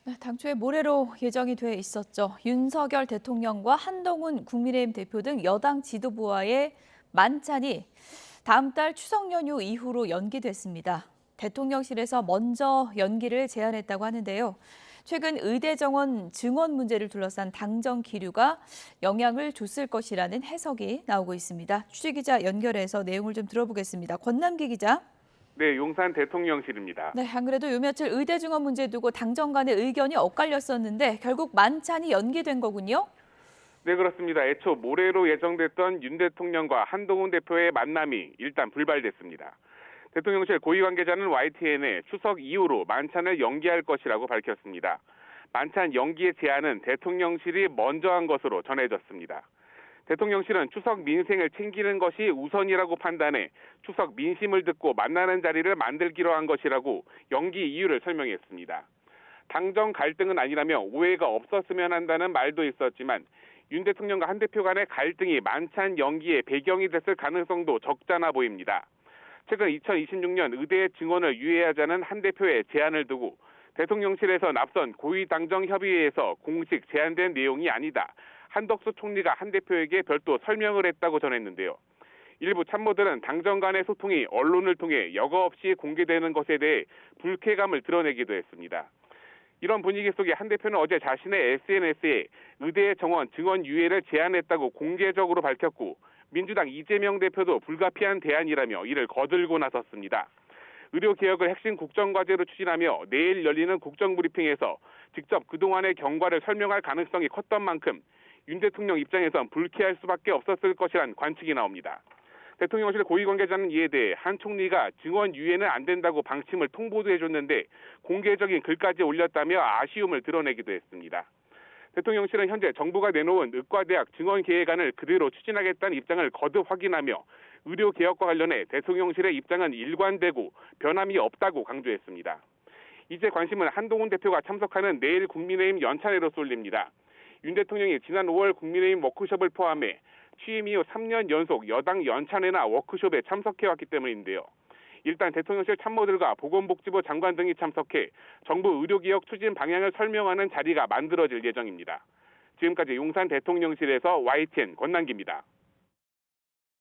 네, 당초에 모레로 예정이 돼 있었죠. 윤석열 대통령과 한동훈 국민의힘 대표 등 여당 지도부와의 만찬이 다음 달 추석 연휴 이후로 연기됐습니다. 대통령실에서 먼저 연기를 제안했다고 하는데요. 최근 의대 정원 증원 문제를 둘러싼 당정 기류가 영향을 줬을 것이라는 해석이 나오고 있습니다. 취재기자 연결해서 내용을 좀 들어보겠습니다. 권남기 기자. 네, 용산 대통령실입니다. 네, 안 그래도 요 며칠 의대 증원 문제 두고 당정 간의 의견이 엇갈렸었는데 결국 만찬이 연기된 거군요. 네, 그렇습니다. 애초 모레로 예정됐던 윤 대통령과 한동훈 대표의 만남이 일단 불발됐습니다. 대통령실 고위 관계자는 YTN에 추석 이후로 만찬을 연기할 것이라고 밝혔습니다. 만찬 연기의 제안은 대통령실이 먼저 한 것으로 전해졌습니다. 대통령실은 추석 민생을 챙기는 것이 우선이라고 판단해 추석 민심을 듣고 만나는 자리를 만들기로 한 것이라고 연기 이유를 설명했습니다. 당정 갈등은 아니라며 오해가 없었으면 한다는 말도 있었지만 윤 대통령과 한 대표 간의 갈등이 만찬 연기의 배경이 됐을 가능성도 적잖아 보입니다. 최근 2026년 의대 증원을 유예하자는 한 대표의 제안을 두고 대통령실에서 앞선 고위 당정 협의회에서 공식 제안된 내용이 아니다. 한덕수 총리가 한 대표에게 별도 설명을 했다고 전했는데요. 일부 참모들은 당정 간의 소통이 언론을 통해 여과 없이 공개되는 것에 대해 불쾌감을 드러내기도 했습니다. 이런 분위기 속에 한 대표는 어제 자신의 SNS에 의대 정원 증원 유예를 제안했다고 공개적으로 밝혔고 민주당 이재명 대표도 불가피한 대안이라며 이를 거들고 나섰습니다. 의료개혁을 핵심 국정과제로 추진하며 내일 열리는 국정브리핑에서 직접 그동안의 경과를 설명할 가능성이 컸던 만큼 윤 대통령 입장에선 불쾌할 수밖에 없었을 것이란 관측이 나옵니다. 대통령실 고위 관계자는 이에 대해 한 총리가 증원 유예는 안 된다고 방침을 통보도 해줬는데 공개적인 글까지 올렸다며 아쉬움을 드러내기도 했습니다. 대통령실은 현재 정부가 내놓은 의과대학 증원 계획안을 그대로 추진하겠다는 입장을 거듭 확인하며 의료개혁과 관련해 대통령실의 입장은 일관되고 변함이 없다고 강조했습니다. 이제 관심은 한동훈 대표가 참석하는 내일 국민의힘 연찬회로 쏠립니다. 윤 대통령이 지난 5월 국민의힘 워크숍을 포함해 취임 이후 3년 연속 여당 연찬회나 워크숍에 참석해왔기 때문인데요. 일단 대통령실 참모들과 보건복지부 장관 등이 참석해 정부 의료개혁 추진 방향을 설명하는 자리가 만들어질 예정입니다. 지금까지 용산 대통령실에서 YTN 권남기입니다.